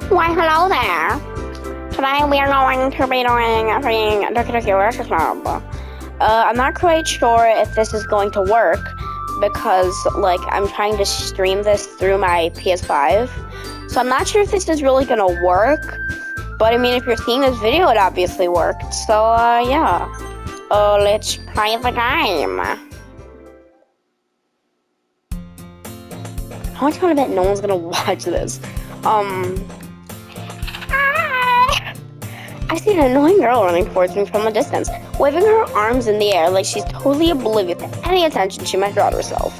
Why, hello there. Today we are going to be doing the ddlc club. I'm not quite sure if this is going to work because, like, I'm trying to stream this through my PS5. So I'm not sure if this is really gonna work. But I mean, if you're seeing this video, it obviously worked. So, yeah. Let's play the game. How much gonna bet no one's gonna watch this? I see an annoying girl running towards me from a distance, waving her arms in the air like she's totally oblivious to any attention she might draw to herself.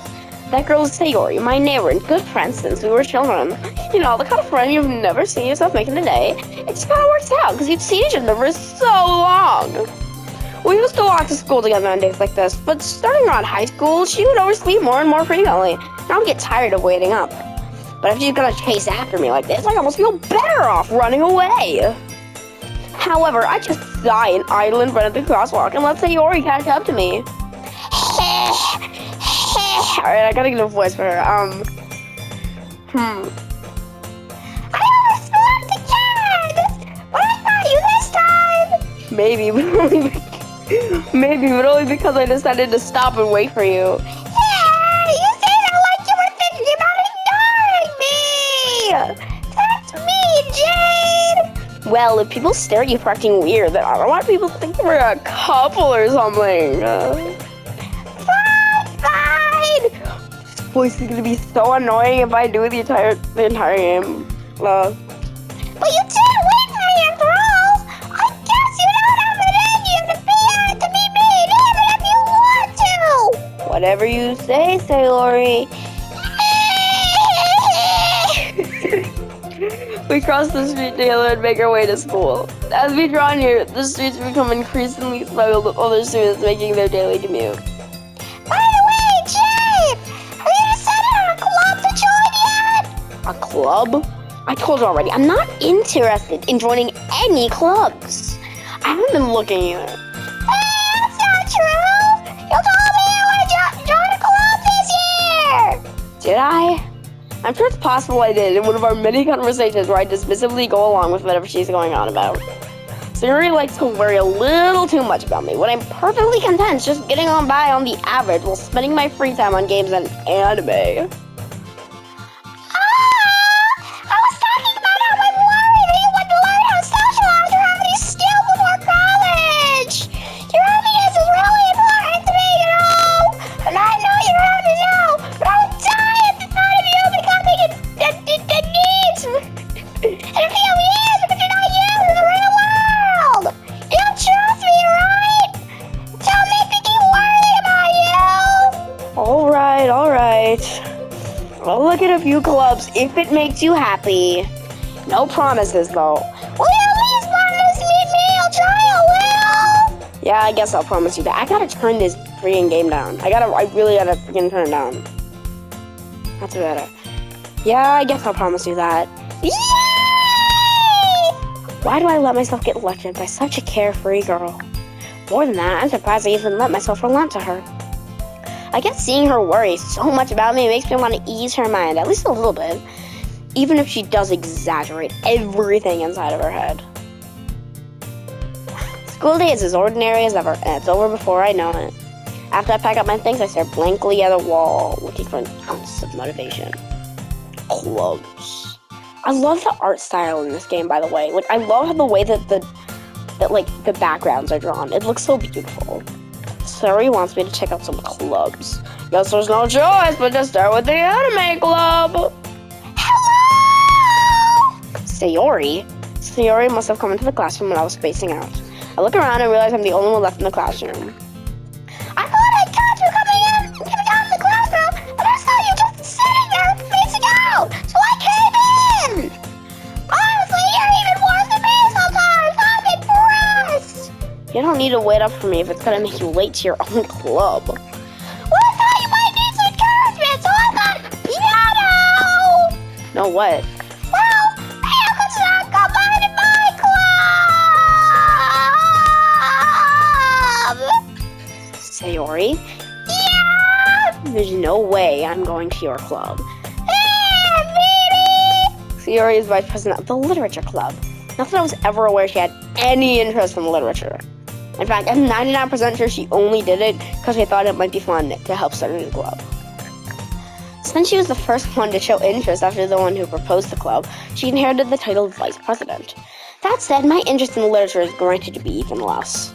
That girl is Sayori, my neighbor and good friend since we were children. You know, the kind of friend you've never seen yourself making a day. It just kind of works out, because you've seen each other for so long. We used to walk to school together on days like this, but starting around high school, she would oversleep more and more frequently, and I would get tired of waiting up. But if she's gonna chase after me like this, I almost feel better off running away. However, I just saw an idle in front of the crosswalk and let Sayori catch up to me. Alright, I gotta get a voice for her. I overslept again! But I got you this time! Maybe, but only because I decided to stop and wait for you. Yeah, you say that like you were thinking about ignoring me! That's me, Jade! Well, if people stare at you for acting weird, then I don't want people to think we're a couple or something. Fine! This voice is gonna be so annoying if I do the entire game. But you did wait for me after all! I guess you don't have it in you to be out to meet me, even if you want to! Whatever you say, Sayori. We cross the street together and make our way to school. As we draw near, the streets become increasingly filled with other students making their daily commute. By the way, Jade! Have you decided on a club to join yet? A club? I told you already, I'm not interested in joining any clubs. I haven't been looking either. Hey, that's not true! You told me you would join a club this year! Did I? I'm sure it's possible I did in one of our many conversations where I dismissively go along with whatever she's going on about. Sayori likes to worry a little too much about me, when I'm perfectly content just getting on by on the average while spending my free time on games and anime. I was talking about how I'm worried that you wouldn't learn how to socialize or have any skill before college. Your happiness is really important to me, you know. And I know you already know, but I would die at the thought of you becoming a needs in a few years because you're not used to the real world. You don't trust me, right? Don't make me keep worrying about you. Alright. I'll look at a few clubs if it makes you happy. No promises, though. Will you at least promise me you'll try a little? Yeah, I guess I'll promise you that. I gotta turn this freaking game down. I really gotta freaking turn it down. That's better. Yeah, I guess I'll promise you that. Yay! Why do I let myself get lectured by such a carefree girl? More than that, I'm surprised I even let myself relent to her. I guess seeing her worry so much about me makes me want to ease her mind, at least a little bit. Even if she does exaggerate everything inside of her head. School day is as ordinary as ever, and it's over before I know it. After I pack up my things, I stare blankly at a wall, looking for an ounce of motivation. Clubs. I love the art style in this game, by the way. Like, I love how the way that the backgrounds are drawn. It looks so beautiful. Sayori wants me to check out some clubs. Guess there's no choice but to start with the anime club. Hello! Sayori must have come into the classroom when I was spacing out. I look around and realize I'm the only one left in the classroom. I thought I'd catch you coming out of the classroom, but I saw you just sitting there spacing out, so I came in. Honestly, you're even worse than me sometimes. I'm impressed. You don't need to wait up for me if it's gonna make you late to your own club. Well, I thought you might need some encouragement, so I thought piano. No, what? Well, piano could not combine in my club. Sayori? Yeah? There's no way I'm going to your club. Baby! Sayori is vice president of the literature club. Not that I was ever aware she had any interest in literature. In fact, I'm 99% sure she only did it because she thought it might be fun to help start a new club. Since she was the first one to show interest after the one who proposed the club, she inherited the title of vice president. That said, my interest in literature is granted to be even less.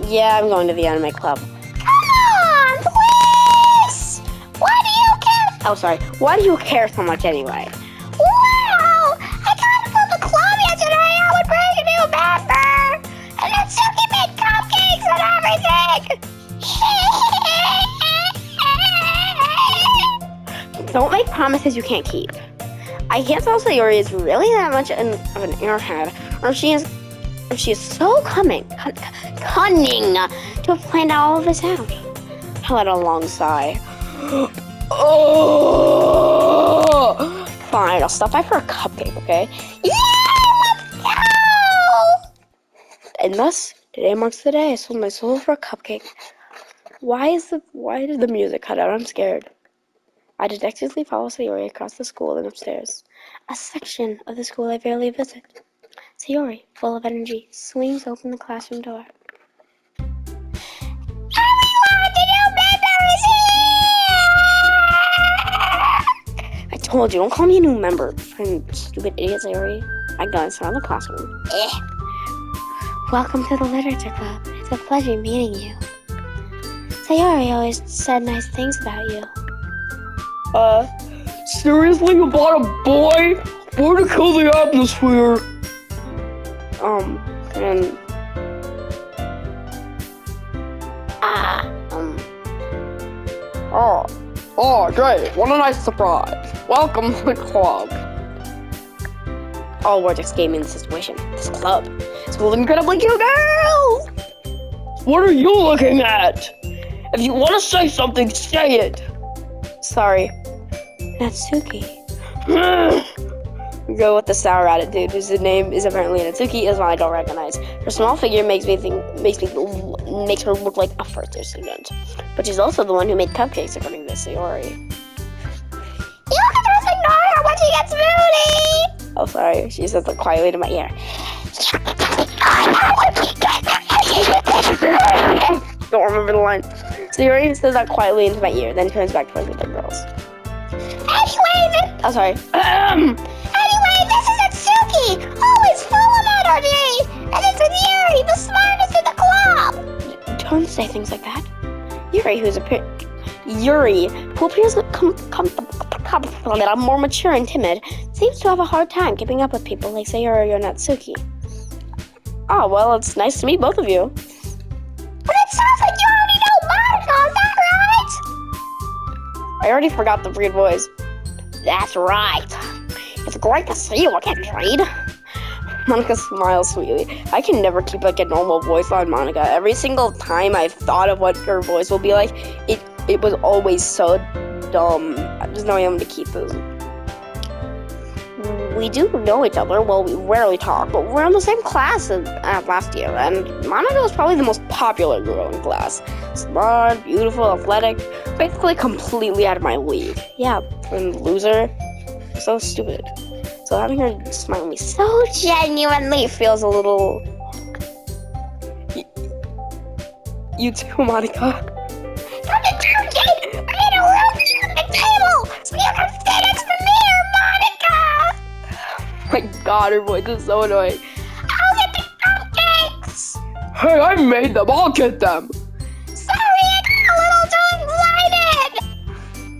Yeah, I'm going to the anime club. Come on, please! Why do you care? Oh, sorry. Why do you care so much anyway? Well, I tried to put the club yesterday. I would bring a new member. And then Suki made cupcakes and everything. Don't make promises you can't keep. I can't tell if Sayori is really that much of an airhead, or if she is so cunning to have planned all of this out. I let a long sigh. Oh! Fine, I'll stop by for a cupcake, okay? Yeah, let's go! And thus, today marks the day I sold my soul for a cupcake. Why did the music cut out? I'm scared. I dejectedly follow Sayori across the school and upstairs. A section of the school I barely visit. Sayori, full of energy, swings open the classroom door. Everyone, the new member is here! I told you, don't call me a new member. Stupid idiot, Sayori. I glanced around the classroom. Welcome to the literature club. It's a pleasure meeting you. Sayori always said nice things about you. Seriously about a boy? Way to kill the atmosphere. Oh, great. What a nice surprise. Welcome to the club. All words escaping the situation. This club is full of incredibly cute girls! What are you looking at? If you want to say something, say it. Sorry. Natsuki. Go with the sour attitude, whose name is apparently Natsuki, is one I don't recognize. Her small figure makes her look like a first-year student. But she's also the one who made cupcakes, according to Sayori. You can just ignore her when she gets moody! Oh, sorry. She says that quietly to my ear. Don't remember the line. Sayori says that quietly into my ear, then turns back towards the other girls. Oh, sorry. Anyway, this is Natsuki, always full of energy, and it's with Yuri, the smartest in the club. Don't say things like that. Yuri, who appears more mature and timid, seems to have a hard time keeping up with people like Sayori or Natsuki. Oh, well, it's nice to meet both of you. But it sounds like you already know Monica, is that right? I already forgot the weird voice. That's right. It's great to see you again, Jade. Monica smiles sweetly. I can never keep like a normal voice on Monica. Every single time I've thought of what her voice will be like, it was always so dumb. There's no way I'm going to keep those. We do know each other. Well, we rarely talk, but we're in the same class as last year, and Monica was probably the most popular girl in class. Smart, beautiful, athletic, basically completely out of my league. Yeah, and loser. So stupid. So having her smile at me so genuinely feels a little... You too, Monica. Come to town, Jade! I had a room at the table, so you can sit next to me or Monica! Oh my god, her voice is so annoying. I'll get the cupcakes! Hey, I made them. I'll get them. Sorry, I got a little too excited!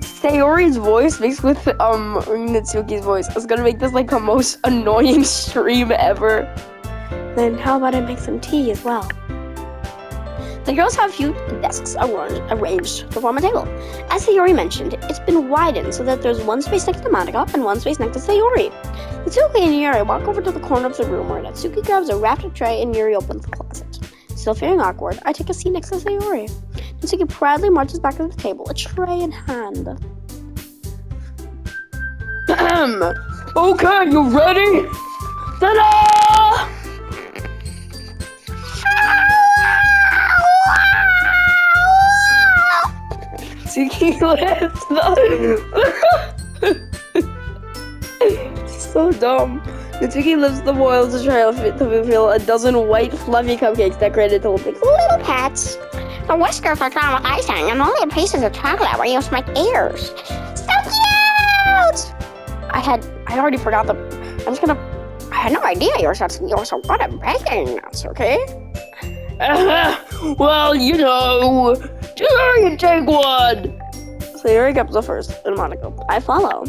Sayori's voice mixed with Natsuki's voice is gonna make this like the most annoying stream ever. Then how about I make some tea as well? The girls have a few desks arranged to form a table. As Sayori mentioned, it's been widened so that there's one space next to Monica and one space next to Sayori. Natsuki and Yuri walk over to the corner of the room where Natsuki grabs a wrapped tray and Yuri opens the closet. Still feeling awkward, I take a seat next to Sayori. Natsuki proudly marches back to the table, a tray in hand. Okay, you ready? Ta-da! Natsuki lifts the... so dumb. Natsuki lifts the boils to try to reveal a dozen white, fluffy cupcakes decorated to look like Little pets. The whiskers are drawn with icing, and only the pieces of chocolate were used to make ears. So cute! I already forgot the. I had no idea you were so good at baking nuts, okay? Well, you know, Jerry can take one. So Yuri comes up first, and Monica. I follow.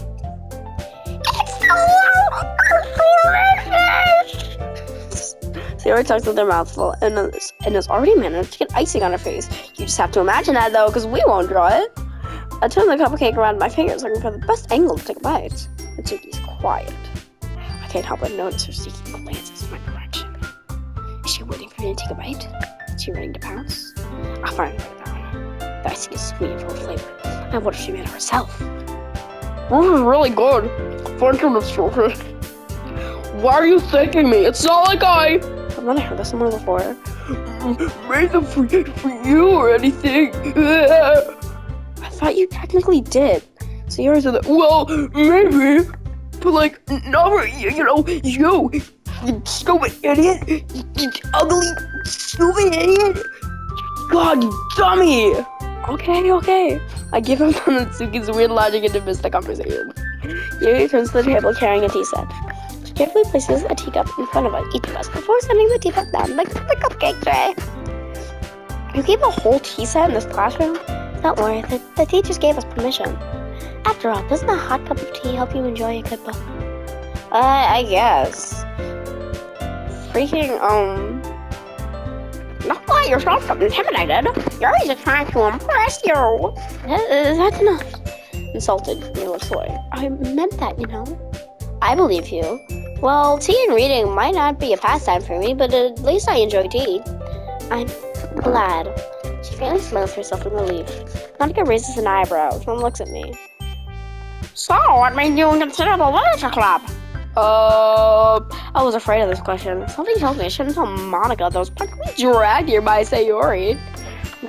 Sarah talks with their mouth full and has already managed to get icing on her face. You just have to imagine that though, because we won't draw it. I turn the cupcake around my fingers looking for the best angle to take a bite. Mitsuki's quiet. I can't help but notice her seeking glances in my direction. Is she waiting for me to take a bite? Is she ready to pounce? I'll finally write it down. The icing is sweet and full of flavor. I wonder if she made it herself. This is really good. Thank you, Miss Joker. Why are you thanking me? It's not like I've never heard this somewhere before. Made them for you or anything. I thought you technically did. So yours are well, maybe. But like, never, you stupid idiot. You ugly, stupid idiot. God, you dummy. Okay. I give up on Natsuki's weird logic and dismiss the conversation. Yuri turns to the table carrying a tea set. She carefully places a teacup in front of each of us before setting the teacup down like the cupcake tray. You keep a whole tea set in this classroom? Don't worry, the teachers gave us permission. After all, doesn't a hot cup of tea help you enjoy a good book? I guess. Don't let yourself get intimidated. Yuri's just trying to impress you. That's not insulted. You look slow. I meant that, I believe you. Well, tea and reading might not be a pastime for me, but at least I enjoy tea. I'm glad. She faintly smiles herself in relief. Monica raises an eyebrow and looks at me. So, what made you consider the literature club? I was afraid of this question. Something tells me I shouldn't tell Monica that I was practically dragged here by Sayori.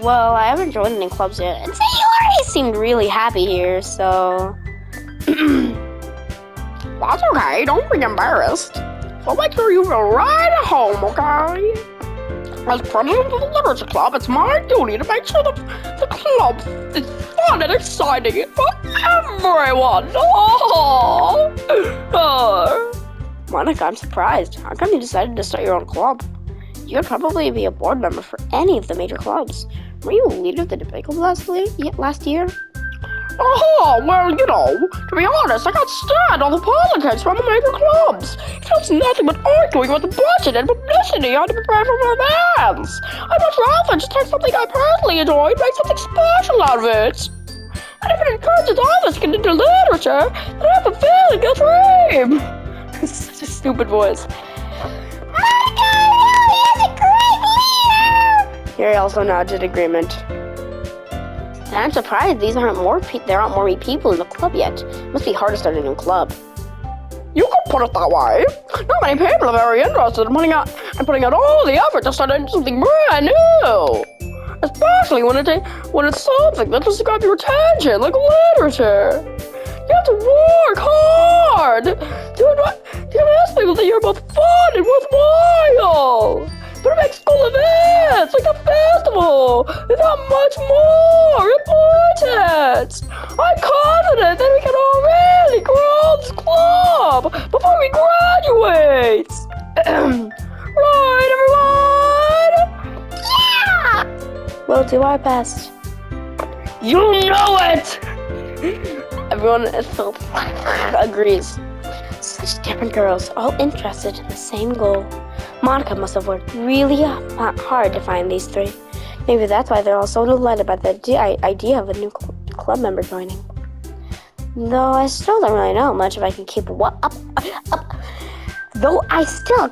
Well, I haven't joined any clubs yet, and Sayori seemed really happy here, so... That's okay, don't be embarrassed. So make sure you feel right at home, okay? As president of the Literature Club, it's my duty to make sure the club is fun and exciting for everyone. Monica, I'm surprised. How come you decided to start your own club? You could probably be a board member for any of the major clubs. Were you a leader of the debate club last year? Oh, well, to be honest, I got stunned on the politics from the major clubs. It was nothing but arguing with the budget and publicity I had to prepare for my events. I'd much rather just take something I personally enjoy and make something special out of it. And if it encourages others to get into literature, then I have a feeling it's a dream. Such a stupid voice. Monica really is a great leader! Yuri also nods in agreement. And I'm surprised there aren't more people in the club yet. It must be hard to start a new club. You could put it that way. Not many people are very interested in putting out all the effort to start something brand new. Especially when it's something that doesn't grab your attention, like literature. You have to work hard to convince people that you're both fun and worthwhile. But it makes school events, like a festival, is that much more important. I'm confident that we can already grow this club before we graduate. Right, everyone? Yeah! We'll do our best. You know it! Everyone agrees. Such different girls, all interested in the same goal. Monica must have worked really hard to find these three. Maybe that's why they're all so delighted by the idea of a new club member joining. Though I still don't really know much if I can keep up. Though I still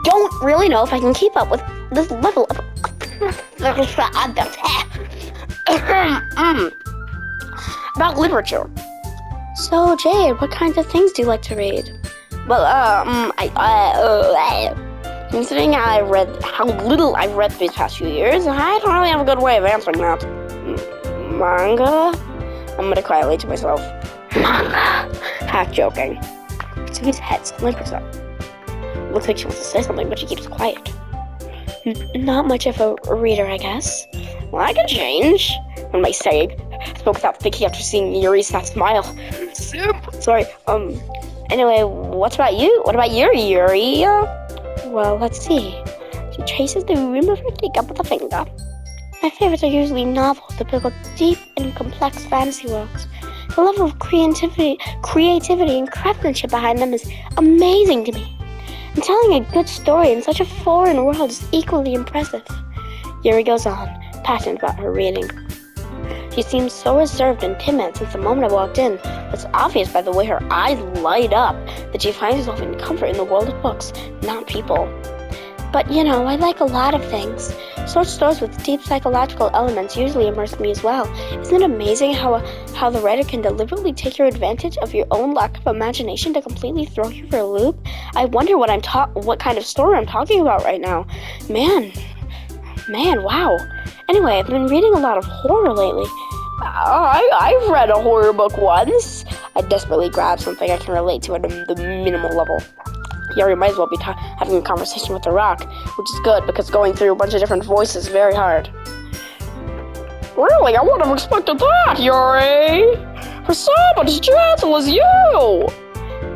don't really know if I can keep up with this level of about literature. So, Jade, what kinds of things do you like to read? Well, considering how little I've read these past few years, I don't really have a good way of answering that. Manga? I'm gonna quietly to myself. Manga. Half joking. Mitsuki's head suddenly perks up. Looks like she wants to say something, but she keeps quiet. Not much of a reader, I guess. Well, I can change. What am I saying? I spoke without thinking after seeing Yuri's that smile. Sorry, anyway, what about you, Yuri? Well, let's see. She traces the rim of her teacup with a finger. My favorites are usually novels that build deep and complex fantasy worlds. The level of creativity and craftsmanship behind them is amazing to me. And telling a good story in such a foreign world is equally impressive. Yuri goes on, passionate about her reading. She seems so reserved and timid since the moment I walked in. It's obvious by the way her eyes light up that she finds herself in comfort in the world of books, not people. But you know, I like a lot of things. Short stories with deep psychological elements usually immerse me as well. Isn't it amazing how the writer can deliberately take your advantage of your own lack of imagination to completely throw you for a loop? I wonder what kind of story I'm talking about right now. Man, wow. Anyway, I've been reading a lot of horror lately. I've read a horror book once. I desperately grabbed something I can relate to at the minimal level. Yuri might as well be having a conversation with the rock, which is good because going through a bunch of different voices is very hard. Really? I wouldn't have expected that, Yuri! For someone as gentle as you!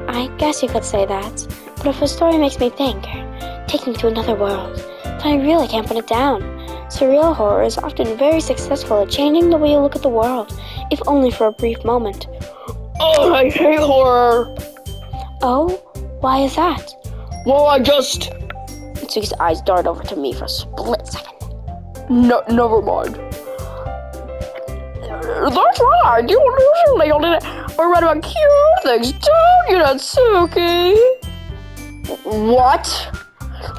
I guess you could say that, but if a story makes me think, or take me to another world, then I really can't put it down. Surreal horror is often very successful at changing the way you look at the world, if only for a brief moment. Oh, I hate horror! Oh? Why is that? Well, Mitsuki's eyes dart over to me for a split second. Never mind. That's right, you usually only read about cute things, don't you, Natsuki? What?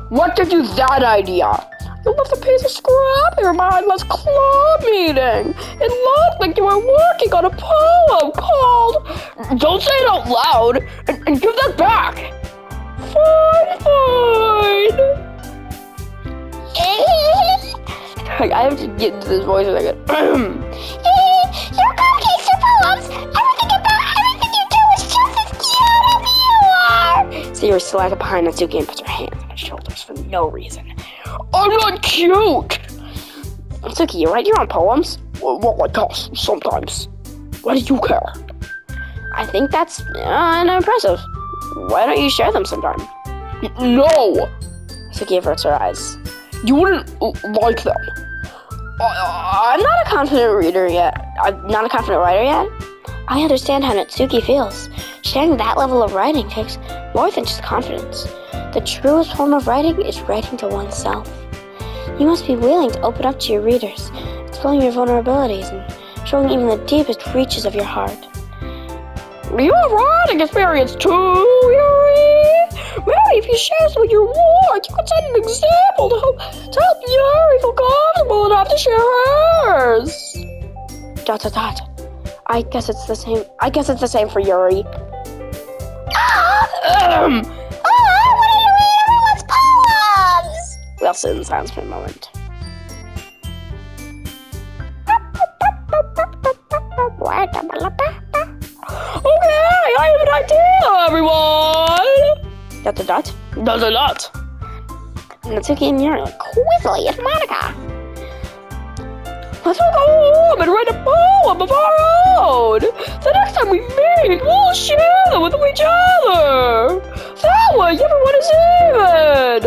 What gave you that idea? You left a piece of scrap in your mindless club meeting. It looked like you were working on a poem called... Don't say it out loud, and give that back. Fine. I have to get into this voice a second. Your cupcakes are poems. Everything you do is just as cute as you are. So you're slightly behind Natsuki and puts her hands on his shoulders for no reason. I'm not cute! Natsuki, you write your own poems? Well, I guess, sometimes. Why do you care? I think that's impressive. Why don't you share them sometime? No! Natsuki averts her eyes. You wouldn't like them. I'm not a confident writer yet. I understand how Natsuki feels. Sharing that level of writing takes more than just confidence. The truest form of writing is writing to oneself. You must be willing to open up to your readers, exploring your vulnerabilities and showing even the deepest reaches of your heart. You have writing experience too, Yuri! Maybe if you share some of your work, you could set an example to help Yuri feel comfortable enough to share hers! ... I guess it's the same for Yuri. We all sit in silence for a moment. Okay, I have an idea, everyone! ... Natsuki and Yuri look quizzly at Monica. Let's all go home and write a poem of our own! The next time we meet, we'll share them with each other! That way, everyone is even!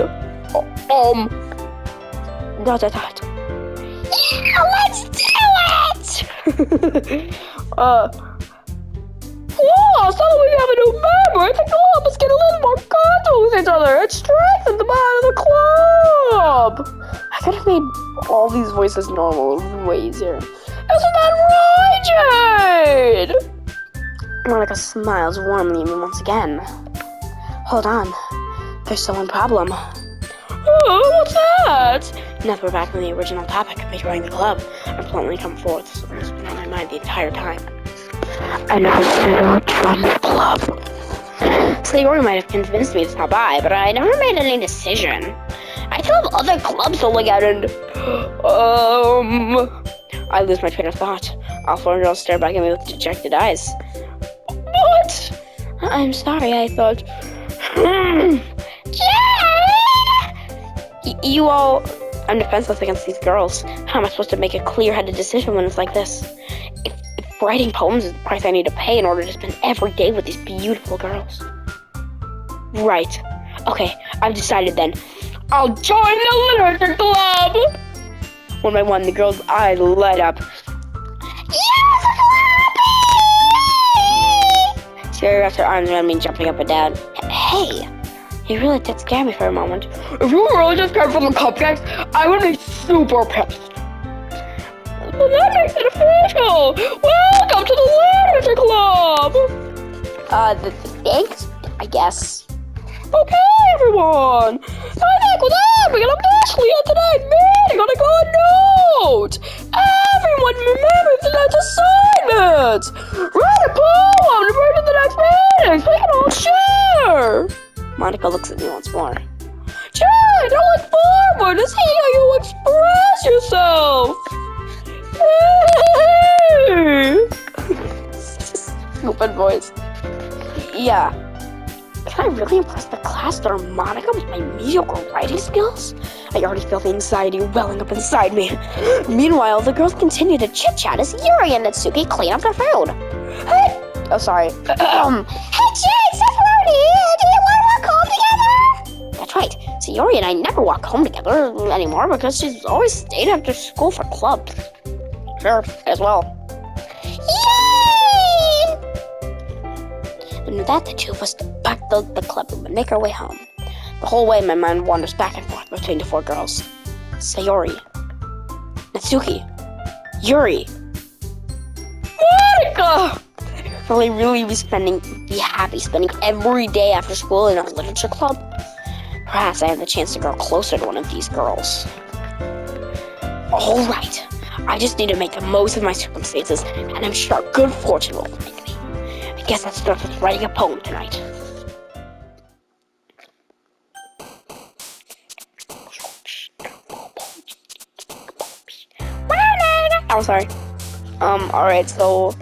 Yeah, let's do it! Plus, now that we have a new member, I think all of us get a little more comfortable with each other and strengthen the bond of the club! I could have made all these voices normal, way easier. Isn't that right, Jade? Monica smiles warmly at me once again. Hold on, there's still one problem. What's that? Now that we're back on the original topic of joining the club, I'm bluntly come forth, so it's been on my mind the entire time. I never said I would join the club. Slayori might have convinced me to stop by, but I never made any decision. I still have other clubs to look at and... I lose my train of thought. Alpha and girls stare back at me with dejected eyes. What? I'm sorry, I thought... You all... I'm defenseless against these girls. How am I supposed to make a clear-headed decision when it's like this? If writing poems is the price I need to pay in order to spend every day with these beautiful girls. Right. Okay, I've decided then. I'll join the literature club! One by one, the girls' eyes light up. Yes, Sherry wraps her arms around me, jumping up and down. Hey! You really did scare me for a moment. If you were really just scared from the cupcakes, I would be super pissed. Well, that makes it official! Welcome to the Literature Club! Thanks, I guess. Okay, everyone! I think with that, we can officially end today's meeting on a good note! Everyone remember tonight's assignments! Write a poem to bring to the next meeting so we can all share! Monica looks at me once more. Jade, I look forward to seeing how you express yourself! Stupid voice. Yeah. Can I really impress the class or Monica with my mediocre writing skills? I already feel the anxiety welling up inside me. Meanwhile, the girls continue to chit-chat as Yuri and Natsuki clean up their food. Hey! Oh, sorry. Hey, Jade, stop flirting! Do you want to walk home together? That's right. So Yuri and I never walk home together anymore because she's always stayed after school for clubs. Sure, as well. Yay! And with that, the two of us back the club room and make our way home. The whole way, my mind wanders back and forth between the four girls. Sayori, Natsuki, Yuri, Monica! Will I really be happy spending every day after school in a literature club? Perhaps I have the chance to grow closer to one of these girls. Alright, I just need to make the most of my circumstances, and I'm sure good fortune will find me. I guess that starts with writing a poem tonight. I'm sorry. Alright, so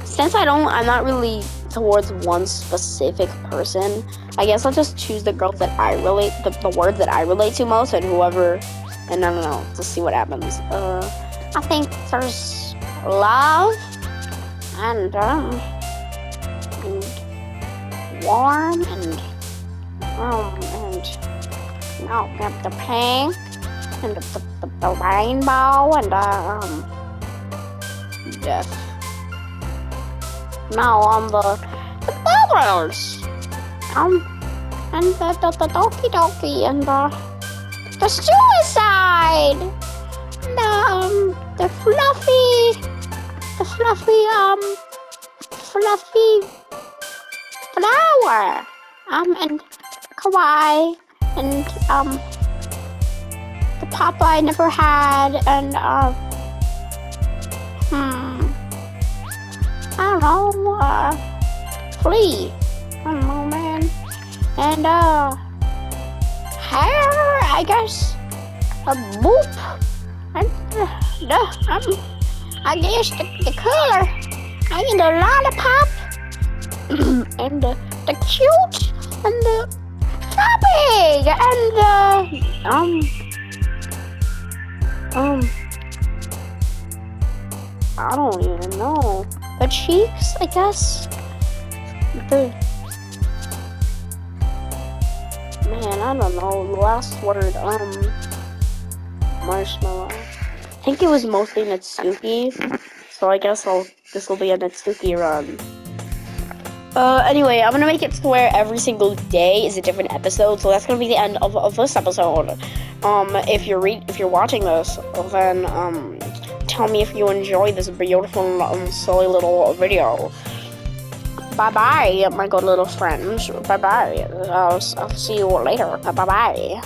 since I'm not really towards one specific person, I guess I'll just choose the girls that I relate, the words that I relate to most, and whoever, and I don't know, just see what happens. I think there's love, and warm, and we have the pink, and the rainbow, and death. Now the bubbles, and the doki doki, and the suicide, and the fluffy flower, and kawaii, and the papa I never had, and I don't know, flea, I don't know, man, and hair, I guess, a boop, and I guess the color, I need a lollipop, and the cute, and the topic, and I don't even know. The cheeks, I guess. Man, I don't know. The last word, marshmallow. I think it was mostly Natsuki, so I guess this will be a Natsuki run. Anyway, I'm gonna make it to where every single day is a different episode, so that's gonna be the end of this episode. If you're watching this, then tell me if you enjoyed this beautiful, silly little video. Bye bye, my good little friends. Bye bye. I'll see you later. Bye bye.